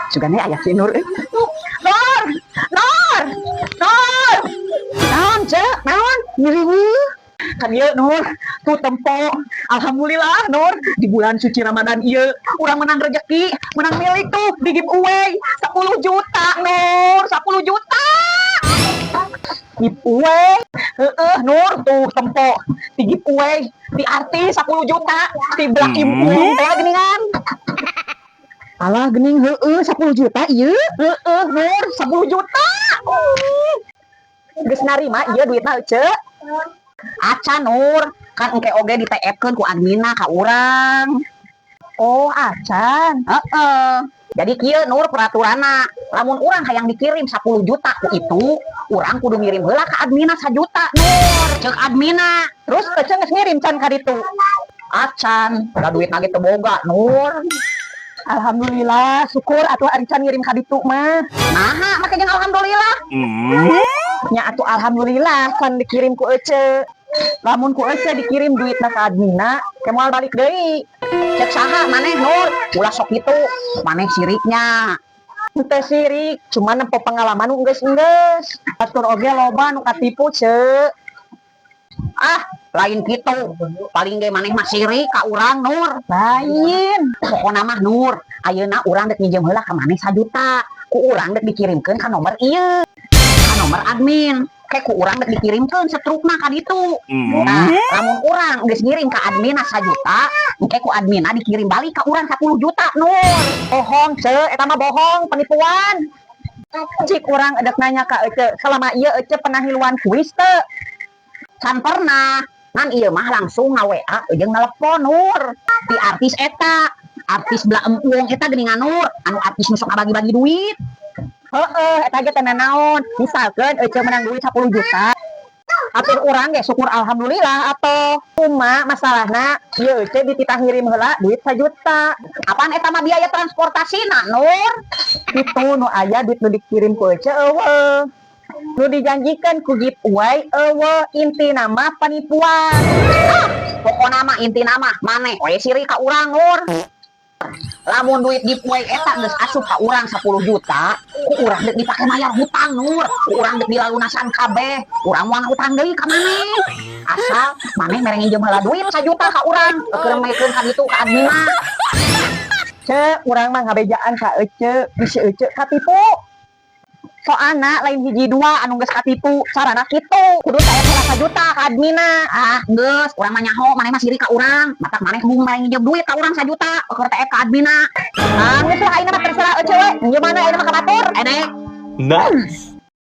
Sugane aya si Nur. Nur, Nur, Nur. Naon, Cek? Naon? Ngiriwu. Kan ieu Nur, tuh tempo. Alhamdulillah Nur, di bulan suci Ramadan ieu urang menang rezeki, menang milik tuh di giveaway 10 juta Nur, 10 juta. Giveaway. Nur tuh tempo di giveaway di artis 10 juta di Black Impung teh geuningan. Alah geuning 10 juta ieu. Nur 10 juta. Geus narima ieu duitna Cek. Acan Nur, kan engke oge di TF-keun ku adminna ka urang. Oh, acan. Jadi kieu Nur peraturanna, lamun urang hayang dikirim 10 juta ku itu, urang kudu ngirim heula ka adminna 1 juta Nur, ceuk adminna. Terus ece geus ngirim can ka ditu. Acan, da duitna ge teu boga Nur. Alhamdulillah, syukur atuh ari can ngirim ka ditu mah. Naha make jeung alhamdulillah. Nya atuh alhamdulillah kan dikirim ku ece. Lamun ku ece dikirim duitna ka adminna, ke moal balik deui. Cek saha maneh Nur? Ulah sok kitu, maneh siriknya. Teu sirik, cuma nempo pengalaman nu geus-geus. Atur oge loba nu katipu, Cek. Ah, lain kitu. Paling ge maneh mah sirik ka urang Nur. Lain. Pokona mah Nur, ayeuna urang dek minjem heula ka maneh 1 juta. Ku urang dek dikirimkeun ka nomor ieu. Nomor admin kayak ku urang dek dikirimkeun setrukna ka ditu. Nah, lamun urang geus ngirim ka adminna 1 juta, engke ku adminna dikirim balik ka urang 10 juta Nur. Bohong Cek, eta mah bohong, penipuan. Cik urang edek nanya ka ece, selama ieu ece pernah hiluan kuis teu? Can pernah. Ngan ieu mah langsung nga-WA jeung nelepon Nur. Di artis eta, artis Bla Empung eta geuningan Nur, anu artis nu sok bagi-bagi duit. Eta ge teh naon? Misalkeun ece menang duit 10 juta. Atur urang ge syukur alhamdulillah atuh. Cuma masalahna ieu ece dititah ngirim heula duit 1 juta. Apaan eta mah biaya transportasina, Nur? Itu nu aya duit nu dikirim ku ece eueuh. Nu dijanjikeun ku giveaway eueuh, intina mah penipuan. Pokona mah intina mah maneh we siri ka urang, Nur. Lamun duit giveaway eta geus asup ka urang 10 juta, ku urang dek dipake mayar hutang Nur, ku urang dek dilalunasan kabeh, urang moal utang deui ka maneh. Asal maneh mere nginjem heula duit 1 juta ka urang, keur mekeun ka ditu ka adminna. Cek, urang mah ngabejaan ka ece, bisi ece katipu. Soalna lain hiji dua anu geus katipu, carana kitu, kudu saya heula 1 juta ka adminna. Ah, geus, urang mah nyaho, maneh mah siri ka urang, matak maneh hubung mere nginjem duit ka urang 1 juta, keur TF ka adminna. Ah, geus lah ayeuna mah terserah ece we, nginjem mana ayeuna mah ka batur, edek. Nice.